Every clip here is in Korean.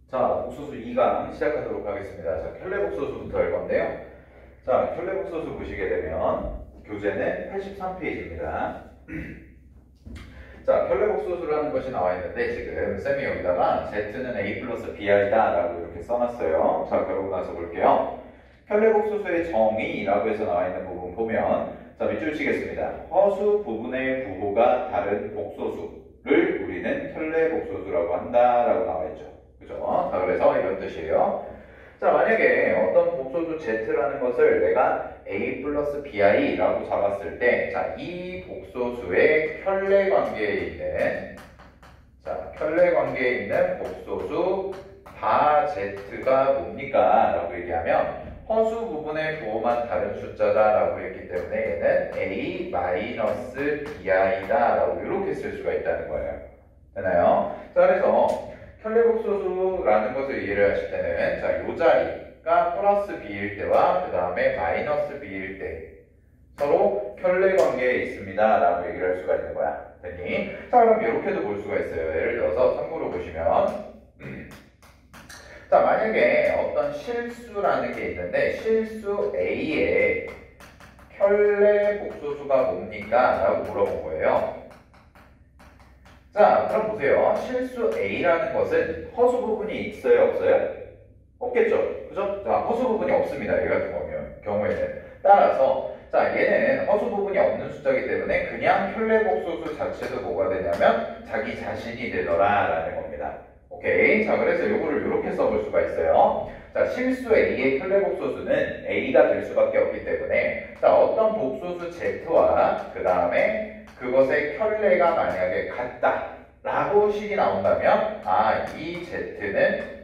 자, 복소수 2강 시작하도록 하겠습니다. 자, 켤레 복소수부터 할 건데요. 자, 켤레 복소수 보시게 되면 교재는 83페이지입니다. 자, 켤레 복소수라는 것이 나와 있는데 지금 쌤이 여기다가 Z는 A 플러스 BI다 라고 이렇게 써놨어요. 자, 그러고 나서 볼게요. 켤레 복소수의 정의라고 해서 나와 있는 부분 보면 자, 밑줄 치겠습니다. 허수 부분의 부호가 다른 복소수를 우리는 켤레 복소수라고 한다라고 나와 있죠. 그죠? 자, 그래서 이런 뜻이에요. 자, 만약에 어떤 복소수 Z라는 것을 내가 A 플러스 BI라고 잡았을 때, 자, 이 복소수의 켤레 관계에 있는, 자, 켤레 관계에 있는 복소수 바 Z가 뭡니까? 라고 얘기하면, 허수 부분의 부호만 다른 숫자다 라고 했기 때문에 얘는 A 마이너스 BI다 라고 이렇게 쓸 수가 있다는 거예요. 되나요? 자, 그래서 켤레 복소수라는 것을 이해를 하실 때는 자, 요 자리가 플러스 b일 때와 그 다음에 마이너스 b일 때 서로 켤레 관계에 있습니다 라고 얘기를 할 수가 있는 거야. 됐니? 자, 그럼 이렇게도 볼 수가 있어요. 예를 들어서 참고로 보시면 자, 만약에 어떤 실수라는 게 있는데 실수 A의 켤레 복소수가 뭡니까? 라고 물어본 거예요. 자, 그럼 보세요. 실수 A라는 것은 허수 부분이 있어요? 없어요? 없겠죠? 그죠? 자, 허수 부분이 없습니다. 이 같은 경우에는. 따라서, 자, 얘는 허수 부분이 없는 숫자이기 때문에 그냥 켤레 복소수 자체도 뭐가 되냐면 자기 자신이 되더라 라는 겁니다. 오케이. 자, 그래서 요거를 이렇게 써볼 수가 있어요. 자, 실수 A의 켤레 복소수는 A가 될 수밖에 없기 때문에 자, 어떤 복소수 Z와 그 다음에 그것의 켤레가 만약에 같다 라고 식이 나온다면 아, 이 Z는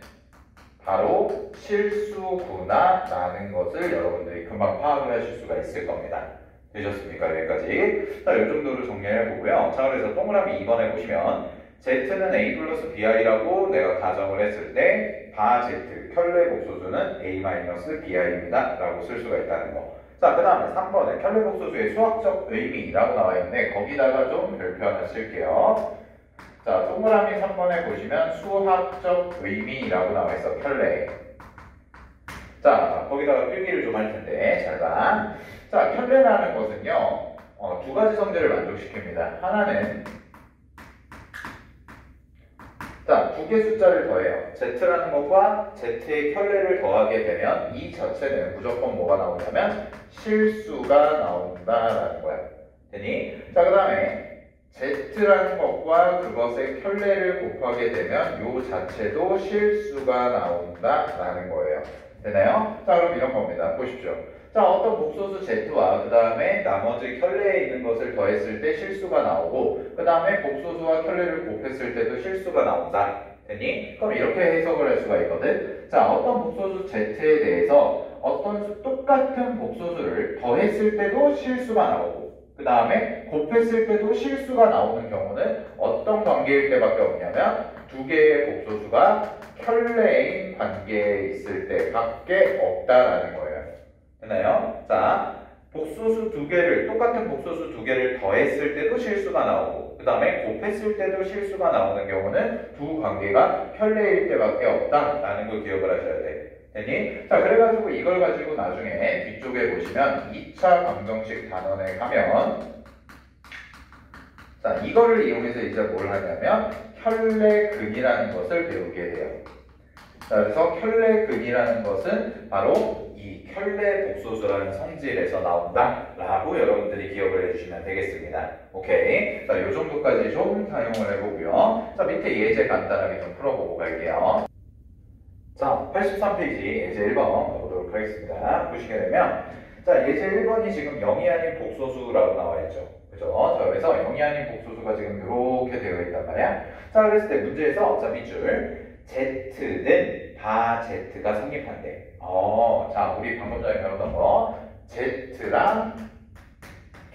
바로 실수구나 라는 것을 여러분들이 금방 파악을 하실 수가 있을 겁니다. 되셨습니까? 여기까지. 자, 이 정도로 정리해 보고요. 자, 그래서 동그라미 2번에 보시면 Z는 A 플러스 BI라고 내가 가정을 했을 때 바 Z, 켤레 복소수는 A-BI입니다 라고 쓸 수가 있다는 거. 자, 그 다음에 3번에 켤레 복소수의 수학적 의미라고 나와 있는데 거기다가 좀 별표 하나 쓸게요. 자, 동그라미 3번에 보시면 수학적 의미라고 나와 있어. 켤레. 자, 거기다가 필기를 좀 할 텐데 잘 봐. 자, 켤레라는 것은요 두 가지 성질을 만족시킵니다. 하나는 자, 두 개 숫자를 더해요. Z라는 것과 Z의 켤레를 더하게 되면 이 자체는 무조건 뭐가 나오냐면 실수가 나온다라는 거야. 되니? 자, 그 다음에 Z라는 것과 그것의 켤레를 곱하게 되면 이 자체도 실수가 나온다라는 거예요. 되나요? 자, 그럼 이런 겁니다. 보십시오. 자, 어떤 복소수 Z와 그 다음에 나머지 켤레에 있는 것을 더했을 때 실수가 나오고 그 다음에 복소수와 켤레를 곱했을 때도 실수가 나온다. 되니? 그럼 이렇게 해석을 할 수가 있거든. 자, 어떤 복소수 Z에 대해서 어떤 똑같은 복소수를 더했을 때도 실수가 나오고 그 다음에 곱했을 때도 실수가 나오는 경우는 어떤 관계일 때밖에 없냐면 두 개의 복소수가 켤레인 관계에 있을 때밖에 없다라는 거예요. 되나요? 자, 복소수 두 개를, 똑같은 복소수 두 개를 더했을 때도 실수가 나오고 그 다음에 곱했을 때도 실수가 나오는 경우는 두 관계가 켤레일 때밖에 없다라는 걸 기억을 하셔야 돼. 되니? 자, 그래가지고 이걸 가지고 나중에 뒤쪽에 보시면 2차 방정식 단원에 가면 자, 이거를 이용해서 이제 뭘 하냐면 켤레근이라는 것을 배우게 돼요. 자, 그래서 켤레근이라는 것은 바로 이 켤레 복소수라는 성질에서 나온다 라고 여러분들이 기억을 해주시면 되겠습니다. 오케이. 자, 요 정도까지 좀 사용을 해보고요. 자, 밑에 예제 간단하게 좀 풀어보고 갈게요. 자, 83페이지 예제 1번 가보도록 하겠습니다. 보시게 되면 자, 예제 1번이 지금 0이 아닌 복소수라고 나와 있죠. 그죠? 자, 그래서 0이 아닌 복소수가 지금 이렇게 되어 있단 말이야. 자, 그랬을 때 문제에서 자, 밑줄 Z는 바 Z가 성립한대. 자, 우리 방금 전에 배웠던 거 Z랑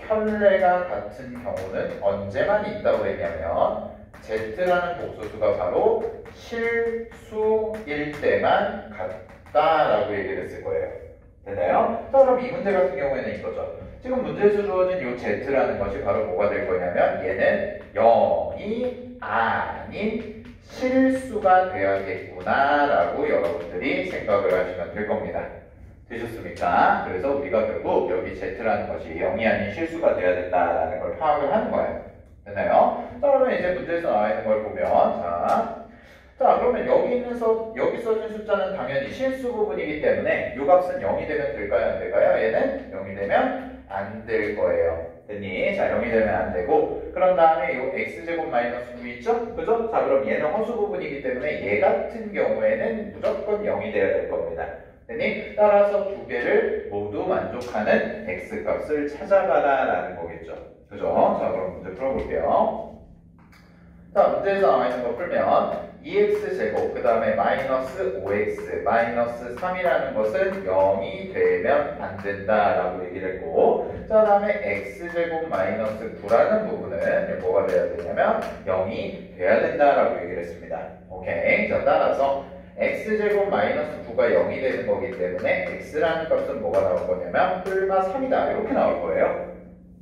켤레가 같은 경우는 언제만 있다고 했냐면 Z라는 복소수가 바로 실수일 때만 같다라고 얘기를 했을 거예요. 되나요? 자, 그럼 이 문제 같은 경우에는 이거죠. 지금 문제에서 주어진 이 Z라는 것이 바로 뭐가 될 거냐면 얘는 0이 아닌 실수가 돼야겠구나 라고 여러분들이 생각을 하시면 될 겁니다. 되셨습니까? 그래서 우리가 결국 여기 Z라는 것이 0이 아닌 실수가 돼야 된다라는 걸 파악을 하는 거예요. 됐나요? 자, 그러면 이제 문제에서 나와 있는 걸 보면 자, 그러면 여기 써진 숫자는 당연히 실수 부분이기 때문에 이 값은 0이 되면 될까요? 안 될까요? 얘는 0이 되면 안 될 거예요. 됐니? 자, 0이 되면 안 되고, 그런 다음에 이 x제곱 마이너스 9 있죠? 그죠? 자, 그럼 얘는 허수 부분이기 때문에 얘 같은 경우에는 무조건 0이 돼야 될 겁니다. 됐니? 따라서 두 개를 모두 만족하는 x값을 찾아가라 라는 거겠죠. 그죠? 자, 그럼 문제 풀어볼게요. 자, 문제에서 나와 있는 거 풀면 2x제곱, 그 다음에 마이너스 5x, 마이너스 3이라는 것은 0이 되면 안 된다라고 얘기를 했고, 자, 그 다음에 x제곱 마이너스 9라는 부분은 뭐가 돼야 되냐면 0이 돼야 된다라고 얘기를 했습니다. 오케이. 자, 따라서 x제곱 마이너스 9가 0이 되는 거기 때문에 x라는 값은 뭐가 나올 거냐면 뿔마 3이다. 이렇게 나올 거예요.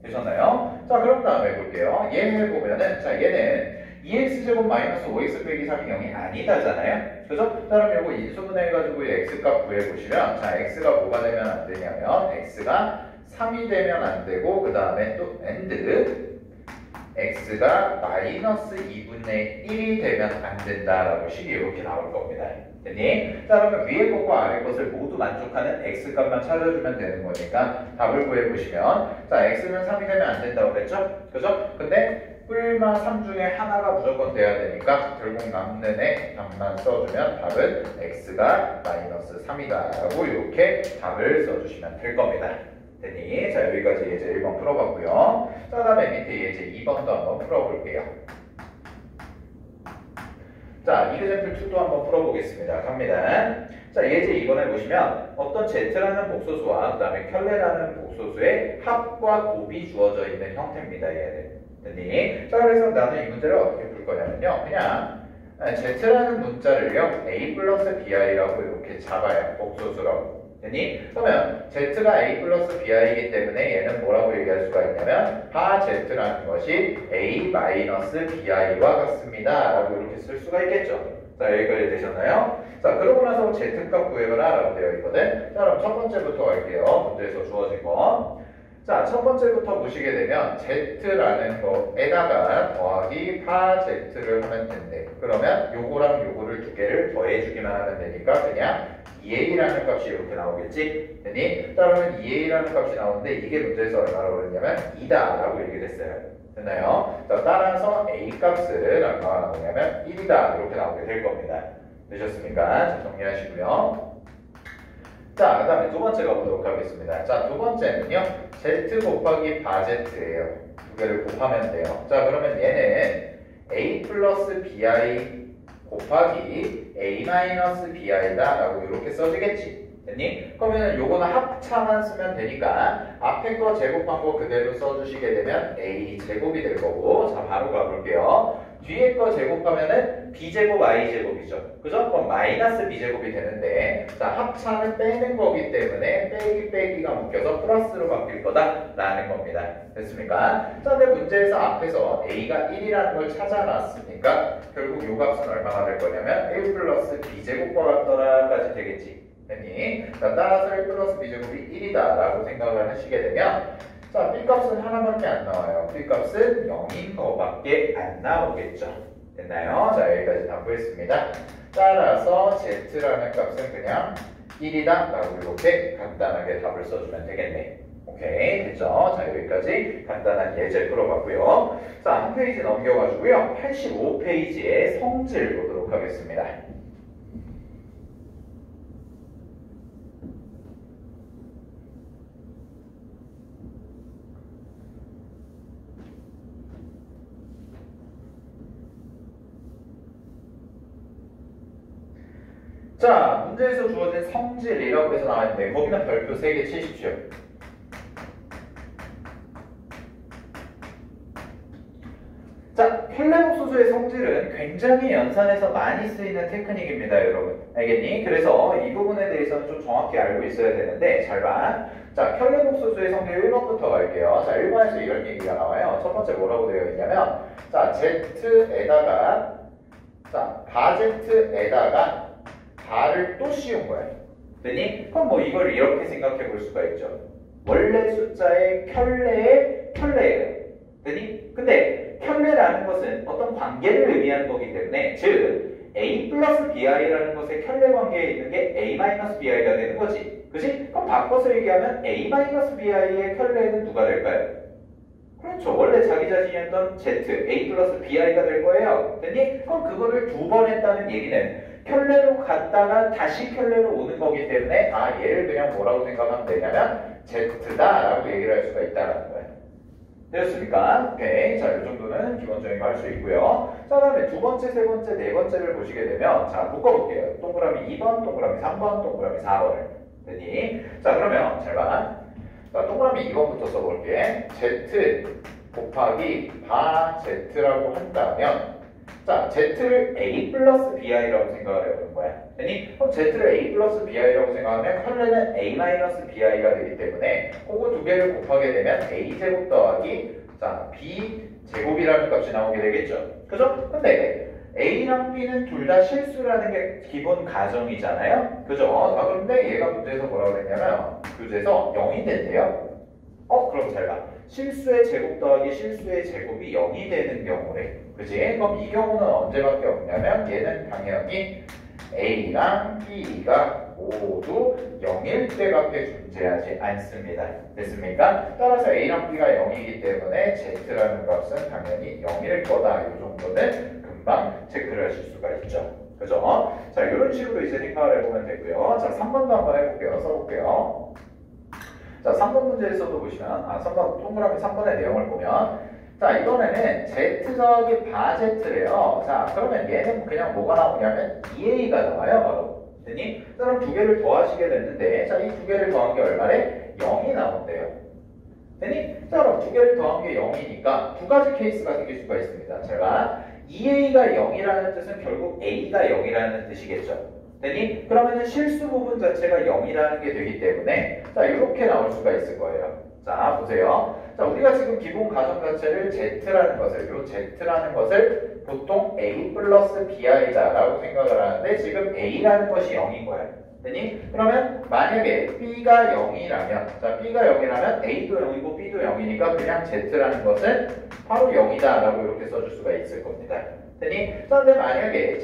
되셨나요? 자, 그럼 다음에 볼게요. 얘를 보면은, 자, 얘는 2x제곱 마이너스 5x 빼기 3이 0이 아니다잖아요. 그죠? 자, 그럼 이거 인수분해해가지고 이 x값 구해보시면, 자, x가 뭐가 되면 안 되냐면, x가 3이 되면 안 되고, 그 다음에 또 and x가 마이너스 2분의 1이 되면 안 된다라고 식이 이렇게 나올 겁니다. 됐니? 자, 그러면 위에 것과 아래 것을 모두 만족하는 x값만 찾아주면 되는 거니까 답을 구해보시면, 자, x는 3이 되면 안 된다고 그랬죠? 그죠? 근데 뿔마 3 중에 하나가 무조건 돼야 되니까 결국 남는 애 답만 써주면 답은 x가 마이너스 3이다 라고 이렇게 답을 써주시면 될 겁니다. 됐니? 자, 여기까지 예제 1번 풀어봤고요. 자, 다음에 밑에 예제 2번도 한번 풀어볼게요. 자, 이그젠플 2도 한번 풀어보겠습니다. 갑니다. 자, 예제 2번에 보시면 어떤 Z라는 복소수와 그 다음에 켤레라는 복소수의 합과 곱이 주어져 있는 형태입니다. 얘는. 됐니? 자, 그래서 나는 이 문제를 어떻게 풀 거냐면요. 그냥 Z라는 문자를요. A 플러스 BI라고 이렇게 잡아요. 복소수라고. 됐니? 그러면 Z가 A 플러스 BI이기 때문에 얘는 뭐라고 얘기할 수가 있냐면 바 Z라는 것이 A 마이너스 BI와 같습니다. 라고 이렇게 쓸 수가 있겠죠. 자, 여기까지 되셨나요? 자, 그러고 나서 Z값 구해봐라 라고 되어 있거든. 자, 그럼 첫 번째부터 할게요. 문제에서 주어진 거. 자, 첫 번째부터 보시게 되면 Z라는 거에다가 더하기 파 Z를 하면 된대. 그러면 요거랑 요거를 두 개를 더해주기만 하면 되니까 그냥 2a라는 값이 이렇게 나오겠지? 됐니? 자, 그러면 2a라는 값이 나오는데 이게 문제에서 얼마라고 그랬냐면 2다 라고 얘기를 했어요. 됐나요? 자, 따라서 a 값은 얼마가 나오냐면 1이다 이렇게 나오게 될 겁니다. 되셨습니까? 자, 정리하시고요. 자, 그 다음에 두 번째 가보도록 하겠습니다. 자, 두 번째는요. Z 곱하기 바 Z예요. 두 개를 곱하면 돼요. 자, 그러면 얘는 A 플러스 BI 곱하기 A 마이너스 BI다 라고 이렇게 써지겠지. 됐니? 그러면 요거는 합차만 쓰면 되니까 앞에 거 제곱한 거 그대로 써주시게 되면 A 제곱이 될 거고, 자, 바로 가볼게요. 뒤에 거 제곱하면은 B제곱 I제곱이죠. 그죠? 그럼 마이너스 B제곱이 되는데, 자, 합차는 빼는 거기 때문에 빼기가 묶여서 플러스로 바뀔 거다라는 겁니다. 됐습니까? 자, 근데 문제에서 앞에서 A가 1이라는 걸 찾아놨으니까 결국 요 값은 얼마가 될 거냐면 1 플러스 B제곱과 같더라까지 되겠지. 됐니? 자, 따라서 1 플러스 B제곱이 1이다 라고 생각을 하시게 되면, 자, B값은 하나밖에 안 나와요. B값은 0인 거밖에 안 나오겠죠. 됐나요? 자, 여기까지 다 구했습니다. 따라서 Z라는 값은 그냥 1이다 라고 이렇게 간단하게 답을 써주면 되겠네. 오케이, 됐죠? 자, 여기까지 간단한 예제 풀어봤고요. 자, 한 페이지 넘겨가지고요. 85페이지의 성질 보도록 하겠습니다. 자, 문제에서 주어진 성질이라고 해서 나왔는데 거기는 별표 3개 치십시오. 자, 켤레복소수의 성질은 굉장히 연산에서 많이 쓰이는 테크닉입니다, 여러분. 알겠니? 그래서 이 부분에 대해서는 좀 정확히 알고 있어야 되는데 잘 봐. 자, 켤레복소수의 성질 1번부터 갈게요. 자, 1번에서 이런 얘기가 나와요. 첫 번째 뭐라고 되어 있냐면, 자, Z에다가 자, 바제트에다가 바를 또 씌운 거야. 됐니? 그럼 뭐 이걸 이렇게 생각해 볼 수가 있죠. 원래 숫자의 켤레예요. 됐니? 근데 켤레라는 것은 어떤 관계를 의미하는 거기 때문에 즉 a 플러스 bi라는 것의 켤레 관계에 있는 게 a 마이너스 bi가 되는 거지. 그치? 그럼 바꿔서 얘기하면 a 마이너스 bi의 켤레는 누가 될까요? 그렇죠. 원래 자기 자신이 했던 z, a 플러스 bi가 될 거예요. 됐니? 그럼 그거를 두 번 했다는 얘기는 켤레로 갔다가 다시 켤레로 오는 거기 때문에 아 얘를 그냥 뭐라고 생각하면 되냐면 z다 라고 얘기를 할 수가 있다는 거예요. 되었습니까? 오케이. 자, 이 정도는 기본적인 거 할 수 있고요. 자, 다음에 두 번째, 세 번째, 네 번째를 보시게 되면 자, 묶어볼게요. 동그라미 2번, 동그라미 3번, 동그라미 4번을. 됐니? 자, 그러면 잘 봐. 자, 동그라미 2번부터 써볼게. z 곱하기 바 z라고 한다면 자, z를 a 플러스 bi라고 생각을 해보는 거야. 됐니? 그럼 z를 a 플러스 bi라고 생각하면 컬레는 a 마이너스 bi가 되기 때문에 그거 두 개를 곱하게 되면 a 제곱 더하기 자, b 제곱이라는 값이 나오게 되겠죠. 그죠? 근데 a랑 b는 둘 다 실수라는 게 기본 가정이잖아요. 그죠? 자, 그런데 얘가 문제에서 뭐라고 그랬냐면 교재에서 0이 된대요. 그럼 잘 봐. 실수의 제곱 더하기 실수의 제곱이 0이 되는 경우래. 그지? 그럼 이 경우는 언제밖에 없냐면 얘는 당연히 A랑 B가 모두 0일 때밖에 존재하지 않습니다. 됐습니까? 따라서 A랑 B가 0이기 때문에 Z라는 값은 당연히 0일 거다. 이 정도는 금방 체크를 하실 수가 있죠. 그죠? 자, 이런 식으로 이제 생각을 해보면 되고요. 자, 3번도 한번 해볼게요. 써볼게요. 자, 3번 문제에서도 보시면 3번 동그라미 3번의 내용을 보면 자, 이번에는 z 더하기 바 z래요. 자, 그러면 얘는 그냥 뭐가 나오냐면 2a가 나와요. 바로. 됐니? 그럼 두 개를 더하시게 됐는데 자, 이 두 개를 더한 게 얼마래? 0이 나온대요. 됐니? 자, 그럼 두 개를 더한 게 0이니까 두 가지 케이스가 생길 수가 있습니다. 제가 2a가 0이라는 뜻은 결국 a가 0이라는 뜻이겠죠. 됐니? 그러면은 실수 부분 자체가 0이라는 게 되기 때문에 자, 이렇게 나올 수가 있을 거예요. 자, 보세요. 자, 우리가 지금 기본 가정 자체를 z라는 것을 요 z라는 것을 보통 a 플러스 bi다라고 생각을 하는데 지금 a라는 것이 0인 거예요. 됐니? 그러면 만약에 b가 0이라면 자, b가 0이라면 a도 0이고 b도 0이니까 그냥 z라는 것은 바로 0이다라고 이렇게 써줄 수가 있을 겁니다. 됐니? 자, 근데 만약에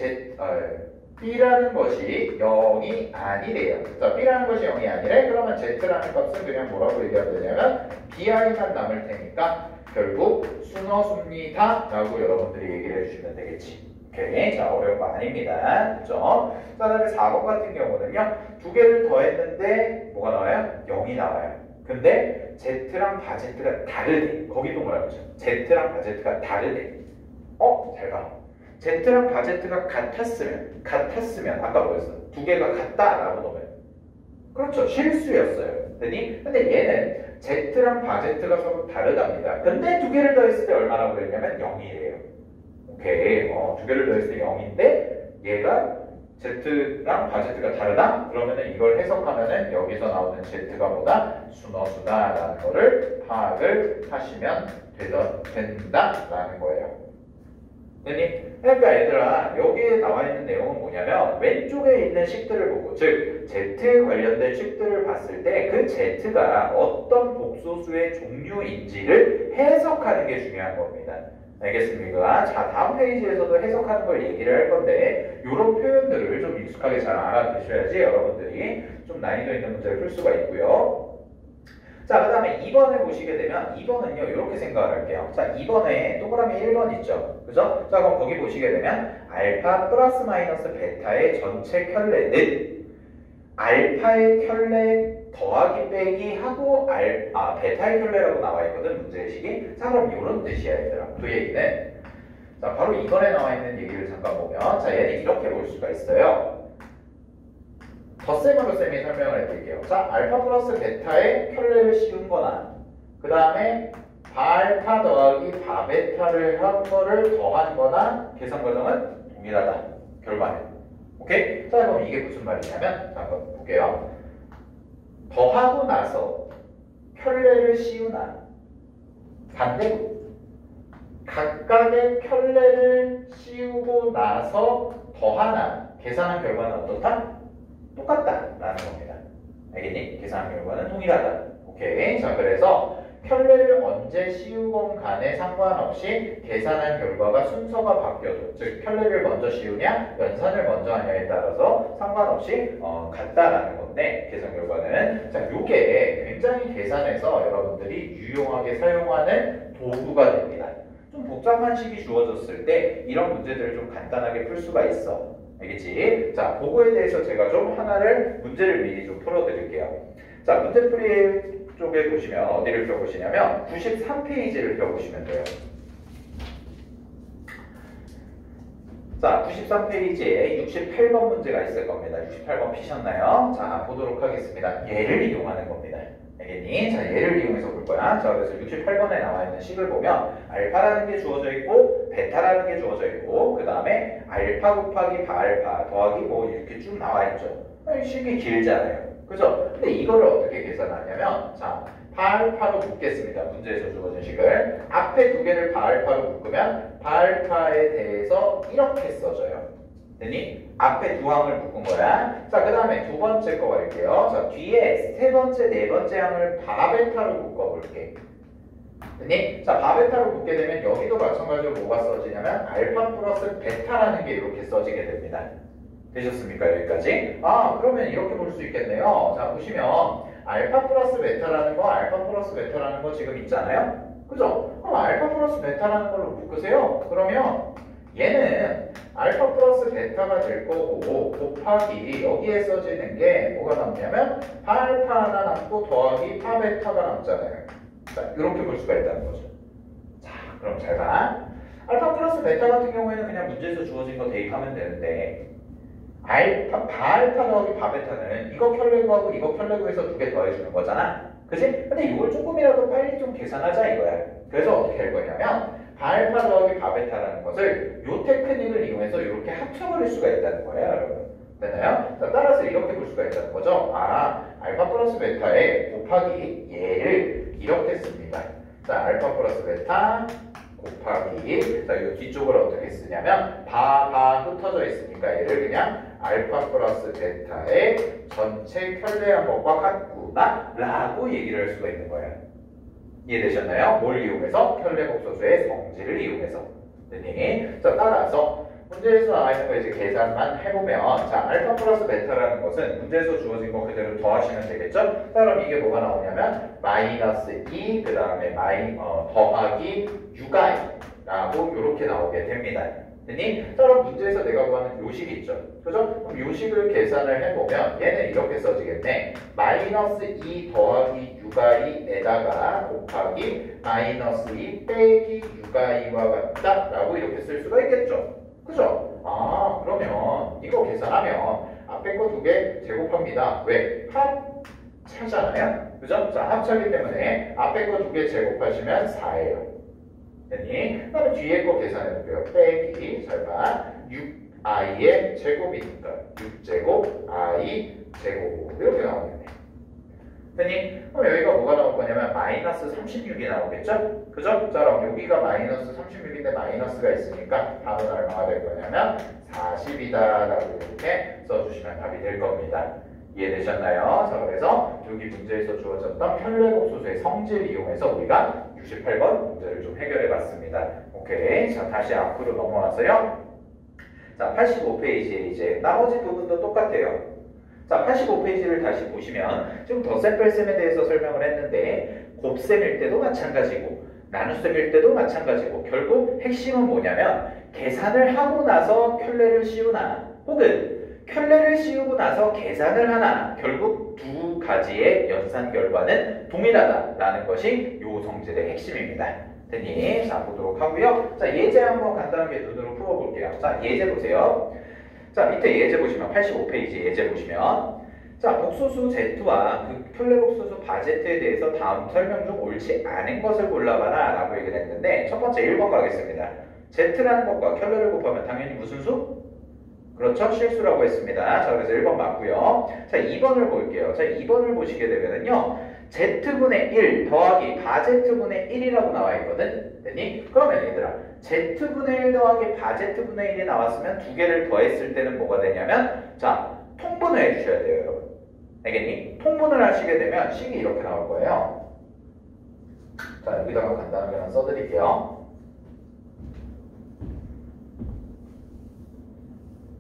B라는 것이 0이 아니래요. 자, B라는 것이 0이 아니래? 그러면 Z라는 값은 그냥 뭐라고 얘기하면 되냐면 BI만 남을 테니까 결국 순어수입니다 라고 여러분들이 얘기를 해주시면 되겠지. 오케이. 자, 어려운 거 아닙니다. 그죠? 자, 다음에 4번 같은 경우는요. 두 개를 더했는데 뭐가 나와요? 0이 나와요. 근데 Z랑 바제트가 다르대. 거기 동그라미죠. Z랑 바제트가 다르대. 잘 봐. Z랑 바제트가 같았으면 아까 뭐였어? 두 개가 같다라고 놓으면 그렇죠. 실수였어요. 됐니? 근데 얘는 Z랑 바제트가 서로 다르답니다. 근데 두 개를 더했을 때 얼마라고 그랬냐면 0이래요. 오케이. 두 개를 더했을 때 0인데 얘가 Z랑 바제트가 다르다? 그러면은 이걸 해석하면은 여기서 나오는 Z가 뭐다? 순어수다라는 거를 파악을 하시면 된다라는 거예요. 됐니? 그러니까 얘들아 여기에 나와 있는 내용은 뭐냐면 왼쪽에 있는 식들을 보고 즉 Z에 관련된 식들을 봤을 때 그 Z가 어떤 복소수의 종류인지를 해석하는 게 중요한 겁니다. 알겠습니까? 자, 다음 페이지에서도 해석하는 걸 얘기를 할 건데 이런 표현들을 좀 익숙하게 잘 알아두셔야지 여러분들이 좀 난이도 있는 문제를 풀 수가 있고요. 자, 그 다음에 2번에 보시게 되면 2번은요 이렇게 생각을 할게요. 자, 2번에 동그라미 1번 있죠. 그죠? 자, 그럼 거기 보시게 되면 알파 플러스 마이너스 베타의 전체 켤레는 알파의 켤레 더하기 빼기 하고 베타의 켤레라고 나와 있거든 문제의식이. 자, 그럼 이런 뜻이야 얘들아. 그 얘기는 자, 바로 2번에 나와 있는 얘기를 잠깐 보면 자, 얘는 이렇게 볼 수가 있어요. 덧셈으로 쌤이 설명을 해드릴게요. 자, 알파 플러스 베타에 켤레를 씌운 거나 그 다음에 바알파 더하기 바베타를 한 거를 더한 거나 계산 과정은 동일하다. 결과는. 오케이? 자, 그럼 이게 무슨 말이냐면 자, 한번 볼게요. 더하고 나서 켤레를 씌우나 반대로 각각의 켤레를 씌우고 나서 더하나 계산한 결과는 어떻다? 똑같다라는 겁니다. 알겠니? 계산한 결과는 동일하다. 오케이. 자, 그래서 켤레를 언제 씌우건 간에 상관없이 계산한 결과가 순서가 바뀌어도, 즉 켤레를 먼저 씌우냐 연산을 먼저 하냐에 따라서 상관없이 같다라는 건데, 계산 결과는 자, 요게 굉장히 계산에서 여러분들이 유용하게 사용하는 도구가 됩니다. 좀 복잡한 식이 주어졌을 때 이런 문제들을 좀 간단하게 풀 수가 있어. 알겠지? 자, 그거에 대해서 제가 좀 하나를 문제를 미리 좀 풀어드릴게요. 자, 문제풀이 쪽에 보시면 어디를 펴보시냐면 93페이지를 펴보시면 돼요. 자, 93페이지에 68번 문제가 있을 겁니다. 68번 피셨나요? 자, 보도록 하겠습니다. 얘를 이용하는 겁니다. 알겠니? 자, 얘를 이용해서 볼 거야. 자, 그래서 68번에 나와 있는 식을 보면 알파라는 게 주어져 있고 베타라는 게 주어져 있고 그 다음에 알파 곱하기 바알파 더하기 뭐 이렇게 쭉 나와 있죠. 식이 길잖아요. 그죠? 근데 이거를 어떻게 계산하냐면, 자, 바알파로 묶겠습니다. 문제에서 주어진 식을. 앞에 두 개를 바알파로 묶으면 바알파에 대해서 이렇게 써져요. 됐니? 앞에 두 항을 묶은 거야. 자, 그 다음에 두 번째 거 갈게요. 자, 뒤에 세 번째, 네 번째 항을 바베타로 묶어볼게. 됐니? 자, 바베타로 묶게 되면 여기도 마찬가지로 뭐가 써지냐면 알파 플러스 베타라는 게 이렇게 써지게 됩니다. 되셨습니까? 여기까지? 아, 그러면 이렇게 볼 수 있겠네요. 자, 보시면 알파 플러스 베타라는 거 지금 있잖아요? 그죠? 그럼 알파 플러스 베타라는 걸로 묶으세요. 그러면 얘는 알파 플러스 베타가 될 거고 곱하기 여기에 써지는 게 뭐가 남냐면 바알파 하나 남고 더하기 파베타가 남잖아요. 자, 이렇게 볼 수가 있다는 거죠. 자, 그럼 잘 봐. 알파 플러스 베타 같은 경우에는 그냥 문제에서 주어진 거 대입하면 되는데 바알파 더하기 바베타는 이거 켤레구하고 이거 켤레구해서 두 개 더해주는 거잖아. 그치? 근데 이걸 조금이라도 빨리 좀 계산하자 이거야. 그래서 어떻게 할 거냐면 바알파 더하기 바베타라는 것을 요 테크닉을 이용해서 이렇게 합쳐버릴 수가 있다는 거예요, 여러분. 되나요? 자, 따라서 이렇게 볼 수가 있다는 거죠. 아, 알파 플러스 베타에 곱하기 얘를 이렇게 씁니다. 자, 알파 플러스 베타 곱하기, 자, 이 뒤쪽을 어떻게 쓰냐면 바 흩어져 있으니까 얘를 그냥 알파 플러스 베타의 전체 켤레한 것과 같구나 라고 얘기를 할 수가 있는 거예요. 이해되셨나요? 뭘 이용해서? 켤레 복소수의 성질을 이용해서. 네. 자, 따라서 문제에서 나와 있는 거 이제 계산만 해보면, 자, 알파 플러스 베타라는 것은 문제에서 주어진 거 그대로 더하시면 되겠죠? 그럼 이게 뭐가 나오냐면 마이너스 2, 그 다음에 더하기 6i라고 이렇게 나오게 됩니다. 됐니? 그럼 문제에서 내가 구하는 요식이 있죠. 그죠? 그럼 요식을 계산을 해보면 얘는 이렇게 써지겠네. 마이너스 2 더하기 6i에다가 곱하기 마이너스 2 빼기 6i와 같다 라고 이렇게 쓸 수가 있겠죠. 그죠? 아, 그러면 이거 계산하면 앞에 거 두 개 제곱합니다. 왜? 합차잖아요. 그죠? 자, 합차기 때문에 앞에 거 두 개 제곱하시면 4예요. 됐니? 그 다음에 뒤에 거 계산해볼게요. 빼기, 잘 봐. 6i의 제곱이니까 6제곱, i 제곱 이렇게 나오겠네. 됐니? 그럼 여기가 뭐가 나올 거냐면 마이너스 36이 나오겠죠? 그죠? 자, 그럼 여기가 마이너스 36인데 마이너스가 있으니까 답은 얼마가 될 거냐면 40이다 라고 이렇게 써주시면 답이 될 겁니다. 이해되셨나요? 자, 그래서 여기 문제에서 주어졌던 켤레복소수의 성질을 이용해서 우리가 68번 문제를 좀 해결해 봤습니다. 오케이. 자, 다시 앞으로 넘어와서요. 자, 85페이지에 이제 나머지 부분도 똑같아요. 자, 85페이지를 다시 보시면 지금 덧셈 뺄셈에 대해서 설명을 했는데 곱셈일 때도 마찬가지고 나눗셈일 때도 마찬가지고 결국 핵심은 뭐냐면 계산을 하고 나서 켤레를 씌우나 혹은 켤레를 씌우고 나서 계산을 하나 결국 두 가지의 연산 결과는 동일하다라는 것이 요 성질의 핵심입니다. 됐니? 자, 보도록 하고요. 자, 예제 한번 간단하게 눈으로 풀어볼게요. 자, 예제 보세요. 자, 밑에 예제 보시면 85페이지 예제 보시면 자, 복소수 Z와 그 켤레 복소수 바Z에 대해서 다음 설명 중 옳지 않은 것을 골라봐라 라고 얘기를 했는데 첫 번째 1번 가겠습니다. Z라는 것과 켤레를 곱하면 당연히 무슨 수? 그렇죠? 실수라고 했습니다. 자, 그래서 1번 맞고요. 자, 2번을 볼게요. 자, 2번을 보시게 되면은요. z분의 1 더하기 바z분의 1이라고 나와 있거든. 됐니? 그러면 얘들아, z분의 1 더하기 바z분의 1이 나왔으면 두 개를 더했을 때는 뭐가 되냐면, 자, 통분을 해주셔야 돼요, 여러분. 알겠니? 통분을 하시게 되면 식이 이렇게 나올 거예요. 자, 여기다가 간단하게 써드릴게요.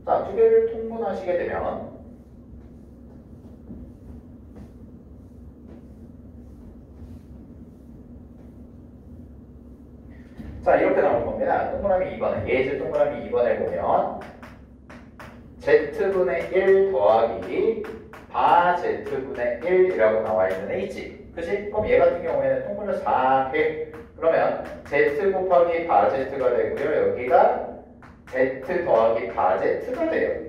자, 두 개를 통분하시게 되면 자, 이렇게 나올 겁니다. 동그라미 2번에 예제 동그라미 2번에 보면 z분의 1 더하기 바z분의 1이라고 나와 있는 애 있지? 그치? 그럼 얘 같은 경우에는 통분을 4해. 그러면 z 곱하기 바z가 되고요. 여기가 z 더하기 바z가 돼요.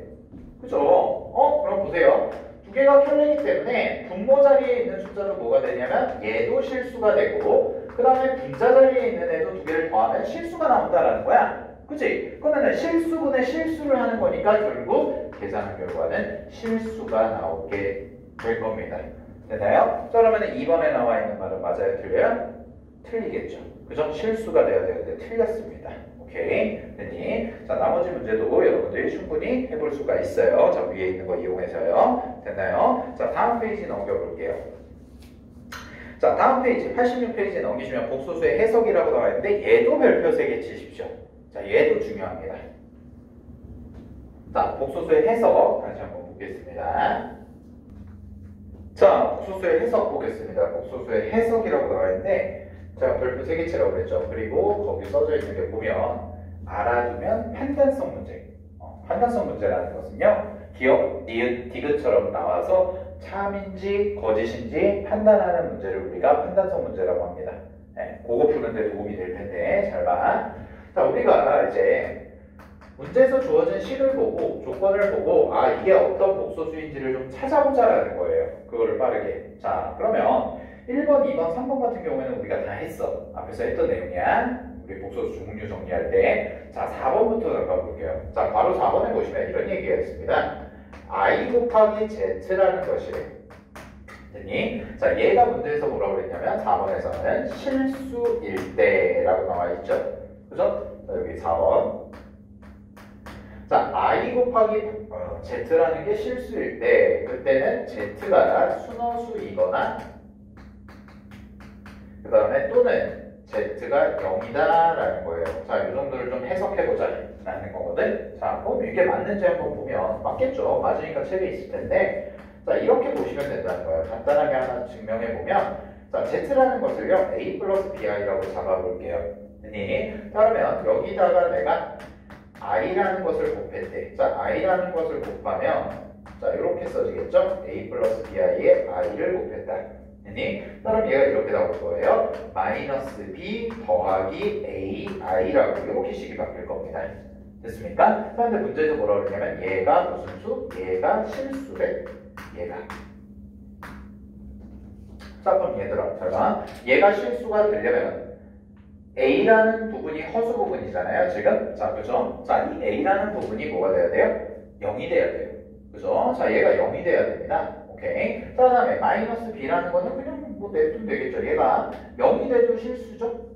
그죠? 그럼 보세요. 두 개가 켤레이기 때문에 분모 자리에 있는 숫자도 뭐가 되냐면 얘도 실수가 되고, 그 다음에 분자 자리에 있는 애도 두 개를 더하면 실수가 나온다라는 거야. 그치? 그러면 실수분의 실수를 하는 거니까 결국 계산한 결과는 실수가 나오게 될 겁니다. 되나요? 자, 그러면 2번에 나와 있는 말은 맞아요? 틀려요? 틀리겠죠. 그죠? 실수가 돼야 되는데 틀렸습니다. 오케이? 됐니? 자, 나머지 문제도 여러분들이 충분히 해볼 수가 있어요. 자, 위에 있는 거 이용해서요. 됐나요? 자, 다음 페이지 넘겨볼게요. 자, 다음 페이지 86페이지 넘기시면 복소수의 해석이라고 나와 있는데 얘도 별표 3개 치십시오. 자, 얘도 중요합니다. 자, 복소수의 해석 다시 한번 보겠습니다. 자, 복소수의 해석 보겠습니다. 복소수의 해석이라고 나와 있는데, 자, 별표 3개 치라고 그랬죠. 그리고 거기 써져 있는 게 보면 알아두면 판단성 문제. 판단성 문제라는 것은요, 기억, 니은, 디귿처럼 나와서 참인지 거짓인지 판단하는 문제를 우리가 판단성 문제라고 합니다. 네, 그거 푸는데 도움이 될 텐데 잘 봐. 자, 우리가 이제 문제에서 주어진 식을 보고 조건을 보고 이게 어떤 복소수인지를 좀 찾아보자라는 거예요. 그거를 빠르게. 자, 그러면 1번, 2번, 3번 같은 경우에는 우리가 다 했어. 앞에서 했던 내용이야. 우리 복소수 종류 정리할 때. 자, 4번부터 잠깐 볼게요. 자, 바로 4번에 보시면 이런 얘기가 있습니다. I 곱하기 Z라는 것이래. 됐니? 자, 얘가 문제에서 뭐라고 그랬냐면 4번에서는 실수일 때라고 나와 있죠. 그죠? 자, 여기 4번. 자, I 곱하기 Z라는 게 실수일 때, 그때는 Z가 순허수이거나 그 다음에 또는 Z가 0이다라는 거예요. 자, 이 정도를 좀 해석해보자 라는 거거든. 자, 그럼 이게 맞는지 한번 보면 맞겠죠. 맞으니까 책에 있을 텐데, 자, 이렇게 보시면 된다는 거예요. 간단하게 하나 증명해보면, 자, Z라는 것을요, A 플러스 BI라고 잡아볼게요. 그러면 여기다가 내가 I라는 것을 곱했대. 자, I라는 것을 곱하면, 자, 이렇게 써지겠죠? A 플러스 BI에 I를 곱했다. 그럼 얘가 이렇게 나올 거예요. 마이너스 B 더하기 AI라고 이렇게 식이 바뀔 겁니다. 됐습니까? 그런데 문제에서 뭐라고 그러냐면 얘가 무슨 수? 얘가 실수래. 얘가. 자, 그럼 얘들아, 잘 봐. 얘가 실수가 되려면 A라는 부분이 허수 부분이잖아요, 지금. 자, 그죠? 자, 이 A라는 부분이 뭐가 돼야 돼요? 0이 돼야 돼요. 그죠? 자, 얘가 0이 돼야 됩니다. 오케이. 자, 다음에 마이너스 B라는 거는 그냥 뭐 내두면 되겠죠. 얘가 0이 돼도 실수죠?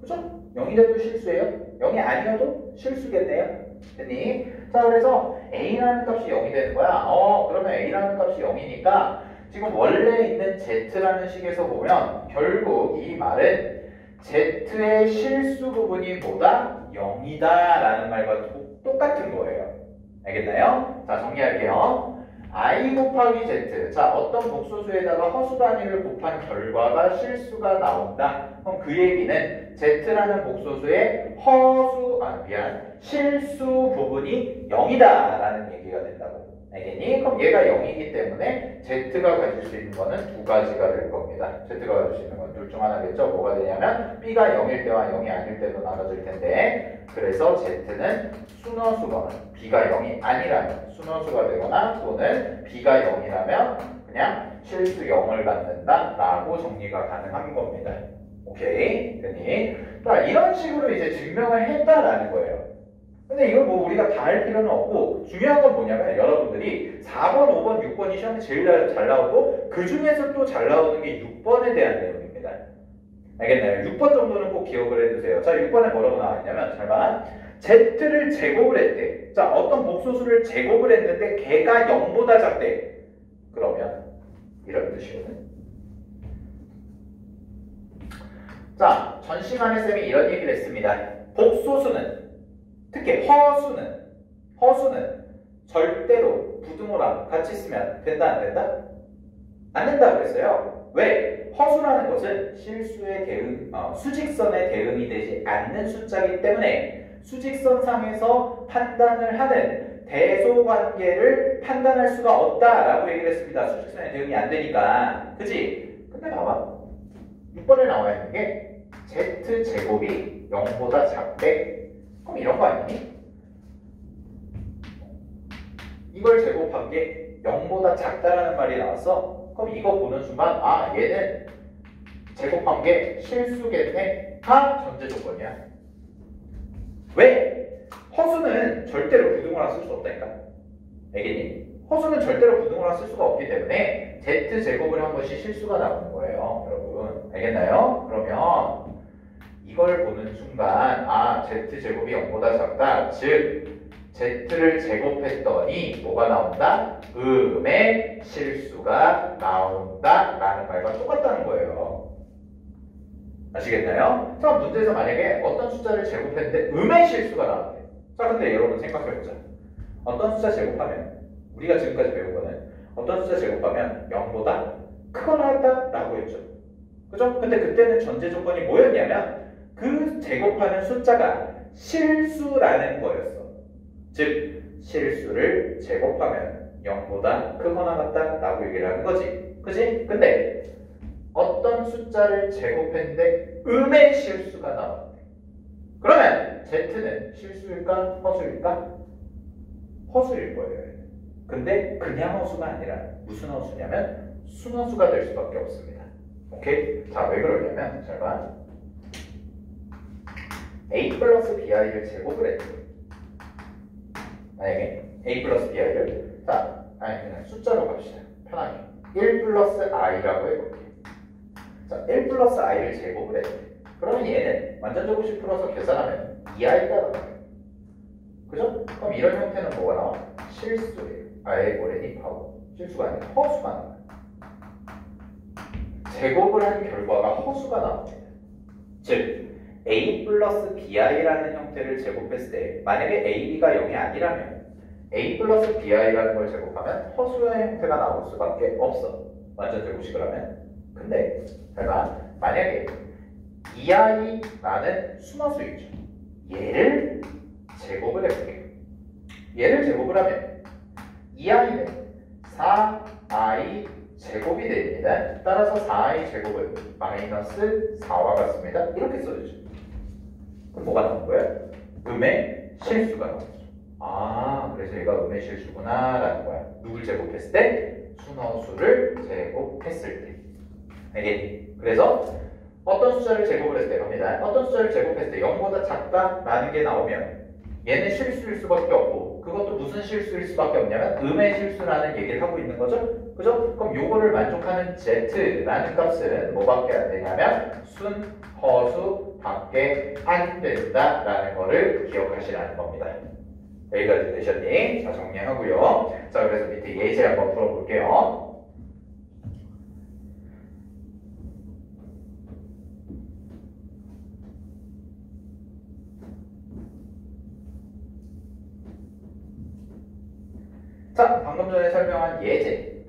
그죠? 0이 돼도 실수예요? 0이 아니어도 실수겠네요. 됐니? 자, 그래서 A라는 값이 0이 되는 거야. 그러면 A라는 값이 0이니까 지금 원래 있는 Z라는 식에서 보면 결국 이 말은 Z의 실수 부분이 뭐다? 0이다 라는 말과 똑같은 거예요. 알겠나요? 자, 정리할게요. I 곱하기 Z. 자, 어떤 복소수에다가 허수 단위를 곱한 결과가 실수가 나온다. 그럼 그 얘기는 Z라는 복소수의 실수 부분이 0이다 라는 얘기가 된다고. 알겠니? 그럼 얘가 0이기 때문에 Z가 가질 수 있는 거는 두 가지가 될 겁니다. Z가 가질 수 있는 건 둘 중 하나겠죠. 뭐가 되냐면 B가 0일 때와 0이 아닐 때로 나눠질 텐데, 그래서 Z는 순허수거나 B가 0이 아니라면 순허수가 되거나 또는 B가 0이라면 그냥 실수 0을 갖는다 라고 정리가 가능한 겁니다. 오케이? 됐니? 자, 이런 식으로 이제 증명을 했다라는 거예요. 근데 이걸 뭐 우리가 다 할 필요는 없고 중요한 건 뭐냐면 여러분들이 4번, 5번, 6번이 시험에 제일 잘 나오고 그 중에서 또 잘 나오는 게 6번에 대한 내용입니다. 알겠나요? 6번 정도는 꼭 기억을 해두세요. 자, 6번에 뭐라고 나와있냐면 잘 봐. Z를 제곱을 했대. 자, 어떤 복소수를 제곱을 했는데 걔가 0보다 작대. 그러면 이런 뜻이거든. 자, 전 시간에 쌤이 이런 얘기를 했습니다. 복소수는 특히 허수는 절대로 부등호랑 같이 쓰면 된다 안 된다? 안 된다고 그랬어요. 왜? 허수라는 것은 실수의 대응, 수직선의 대응이 되지 않는 숫자이기 때문에 수직선상에서 판단을 하는 대소관계를 판단할 수가 없다라고 얘기를 했습니다. 수직선의 대응이 안 되니까. 그치? 근데 봐봐. 6번에 나와 있는 게 Z제곱이 0보다 작대. 그럼 이런 거 아니니? 이걸 제곱한 게 0보다 작다라는 말이 나왔어. 그럼 이거 보는 순간 아 얘는 제곱한 게 실수겠네.가 전제 조건이야. 왜? 허수는 절대로 부등호랑 쓸 수 없다니까. 알겠니? 허수는 절대로 부등호랑 쓸 수가 없기 때문에 Z제곱을 한 것이 실수가 나오는 거예요. 여러분 알겠나요? 그러면 이걸 보는 순간 아 Z제곱이 0보다 작다. 즉 Z를 제곱했더니 뭐가 나온다? 음의 실수가 나온다 라는 말과 똑같다는 거예요. 아시겠나요? 자, 문제에서 만약에 어떤 숫자를 제곱했는데 음의 실수가 나왔대. 자, 근데 여러분 생각해보자. 어떤 숫자 제곱하면 우리가 지금까지 배운 거는 어떤 숫자 제곱하면 0보다 크거나 같다 라고 했죠. 그죠? 근데 그때는 전제 조건이 뭐였냐면 그 제곱하는 숫자가 실수라는 거였어. 즉 실수를 제곱하면 0보다 크거나 같다 라고 얘기를 하는 거지. 그지? 근데 어떤 숫자를 제곱했는데 음의 실수가 나왔대. 그러면 Z는 실수일까? 허수일까? 허수일 거예요. 근데 그냥 허수가 아니라 무슨 허수냐면 순허수가 될 수밖에 없습니다. 오케이? 자, 왜 그러냐면 잘 봐. a 플러스 bi를 제곱을 했대. 만약에 a 플러스 bi를 그냥 숫자로 갑시다. 편하게 1 플러스 i라고 해볼게. 자, 1 플러스 i를 제곱을 했대. 그러면 얘는 완전 제곱식 풀어서 계산하면 2i가 나와요. 그죠? 그럼 이런 형태는 뭐가 나와? 실수예요. i의 모래니 파워. 실수가 아니라 허수가 나와요. 제곱을 한 결과가 허수가 나옵니다. 즉 a 플러스 bi라는 형태를 제곱했을 때 만약에 ab가 0이 아니라면 a 플러스 bi라는 걸 제곱하면 허수의 형태가 나올 수밖에 없어. 완전 제곱식을 하면. 근데 제가 만약에 2i라는 순허수 있죠. 얘를 제곱을 해볼게요. 얘를 제곱을 하면 2i는 4i 제곱이 됩니다. 따라서 4i 제곱은 마이너스 4와 같습니다. 이렇게 써주죠. 그럼 뭐가 나온 거예요? 음의 실수가 나오죠. 아, 그래서 얘가 음의 실수구나 라는 거야. 누굴 제곱했을 때? 순허수를 제곱했을 때. 알겠니? 그래서 어떤 숫자를 제곱을 했을 때 갑니다. 어떤 숫자를 제곱했을 때 0보다 작다라는 게 나오면 얘는 실수일 수밖에 없고 그것도 무슨 실수일 수밖에 없냐면 음의 실수라는 얘기를 하고 있는 거죠. 그죠? 그럼 요거를 만족하는 Z라는 값은 뭐밖에 안 되냐면 순, 허수 밖에 안 된다라는 거를 기억하시라는 겁니다. 여기까지 되셨니? 자, 정리하고요. 자, 그래서 밑에 예제 한번 풀어볼게요. 자, 방금 전에 설명한 예제.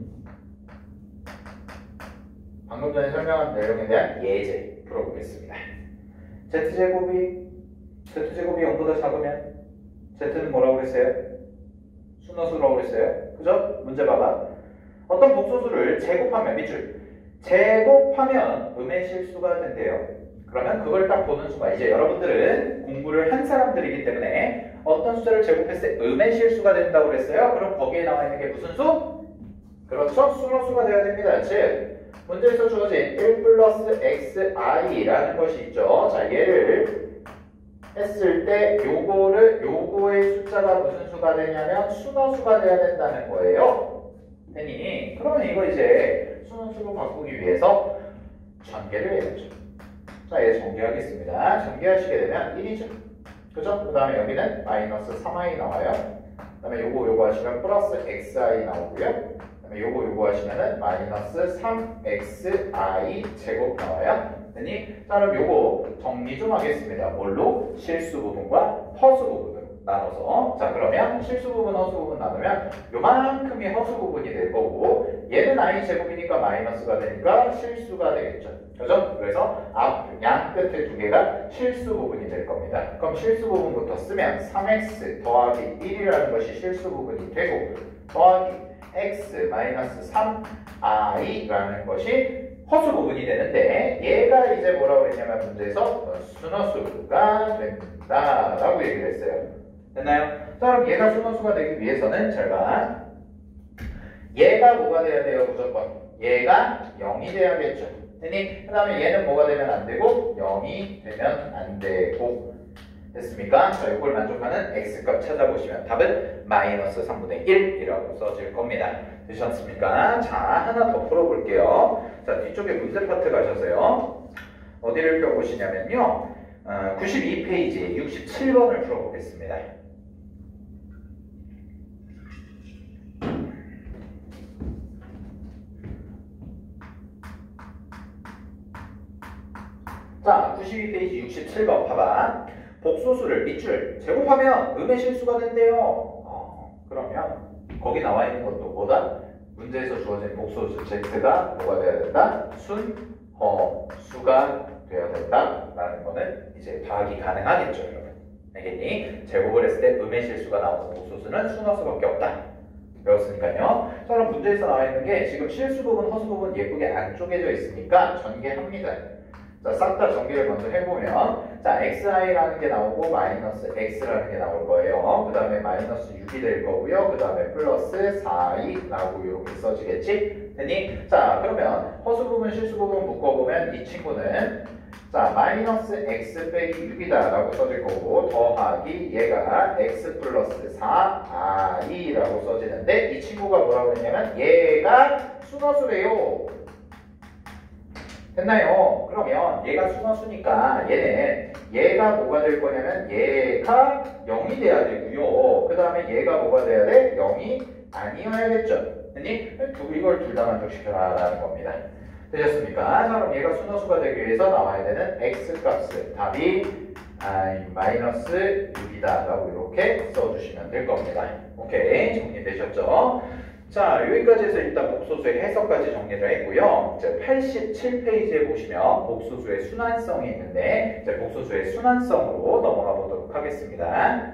방금 전에 설명한 내용에 대한 예제 풀어보겠습니다. Z제곱이 0보다 작으면 Z는 뭐라고 그랬어요? 순허수라고 그랬어요. 그죠? 문제 봐봐. 어떤 복소수를 제곱하면, 밑줄. 제곱하면 음의 실수가 된대요. 그러면 그걸 딱 보는 순간 이제 여러분들은 공부를 한 사람들이기 때문에 어떤 숫자를 제곱했을 때 음의 실수가 된다고 그랬어요. 그럼 거기에 나와 있는 게 무슨 수? 그렇죠. 순허수가 돼야 됩니다. 즉 문제에서 주어진 1 플러스 xi라는 것이 있죠. 자, 얘를 했을 때 요거의 숫자가 무슨 수가 되냐면 순허수가 돼야 된다는 거예요. 됐니? 그러면 이거 이제 순허수로 바꾸기 위해서 전개를 해야죠. 자, 얘 전개하겠습니다. 전개하시게 되면 1이죠. 그죠? 그 다음에 여기는 마이너스 3i 나와요. 그 다음에 요거 하시면 플러스 xi 나오고요. 그 다음에 요거 하시면은 마이너스 3xi 제곱 나와요. 됐니? 자, 그럼 요거 정리 좀 하겠습니다. 뭘로? 실수 부분과 허수 부분으로 나눠서. 자, 그러면 실수 부분, 허수 부분 나누면 요만큼이 허수 부분이 될 거고, 얘는 i 제곱이니까 마이너스가 되니까 실수가 되겠죠. 그죠? 그래서 양 끝에 두 개가 실수 부분이 될 겁니다. 그럼 실수 부분부터 쓰면 3x 더하기 1이라는 것이 실수 부분이 되고, 더하기 x 마이너스 3i라는 것이 허수 부분이 되는데, 얘가 이제 뭐라고 그랬냐면 문제에서 순허수가 된다라고 얘기를 했어요. 됐나요? 자, 그럼 얘가 순허수가 되기 위해서는 제가 얘가 뭐가 돼야 돼요? 무조건 얘가 0이 돼야겠죠. 됐니? 그 다음에 얘는 뭐가 되면 안 되고 0이 되면 안 되고. 됐습니까? 자, 이걸 만족하는 x값 찾아보시면 답은 마이너스 3분의 1이라고 써질 겁니다. 되셨습니까? 자, 하나 더 풀어볼게요. 자, 뒤쪽에 문제 파트 가셔서요. 어디를 펴보시냐면요. 92페이지 67번을 풀어보겠습니다. 자, 92페이지 67번 봐봐. 복소수를 밑줄 제곱하면 음의 실수가 된대요. 그러면 거기 나와 있는 것도 뭐다? 문제에서 주어진 복소수 z가 뭐가 돼야 된다? 순허수가 돼야 된다라는 거는 이제 파악이 가능하겠죠, 여러분. 알겠니? 제곱을 했을 때 음의 실수가 나오는 복소수는 순허수밖에 없다. 배웠으니까요. 자, 그럼 문제에서 나와 있는 게 지금 실수 부분, 허수 부분 예쁘게 안 쪼개져 있으니까 전개합니다. 자, 싹 다 전개를 먼저 해보면, 자, xi라는 게 나오고 마이너스 x라는 게 나올 거예요. 그 다음에 마이너스 6이 될 거고요. 그 다음에 플러스 4i라고 이렇게 써지겠지? 됐니? 자, 그러면 허수 부분, 실수 부분 묶어보면 이 친구는 자, 마이너스 x 빼기 6이다 라고 써질 거고, 더하기 얘가 x 플러스 4i라고 써지는데, 이 친구가 뭐라고 했냐면 얘가 순허수래요. 됐나요? 그러면 얘가 순허수니까 얘가 뭐가 될 거냐면 얘가 0이 돼야 되고요. 그 다음에 얘가 뭐가 돼야 돼? 0이 아니어야겠죠. 됐니? 이걸 둘 다 만족시켜라 라는 겁니다. 되셨습니까? 자, 그럼 얘가 순허수가 되기 위해서 나와야 되는 x값은 답이 마이너스 6이다 라고 이렇게 써주시면 될 겁니다. 오케이, 정리되셨죠? 자, 여기까지 해서 일단 복소수의 해석까지 정리를 했고요. 이제 87페이지에 보시면 복소수의 순환성이 있는데, 이제 복소수의 순환성으로 넘어가 보도록 하겠습니다.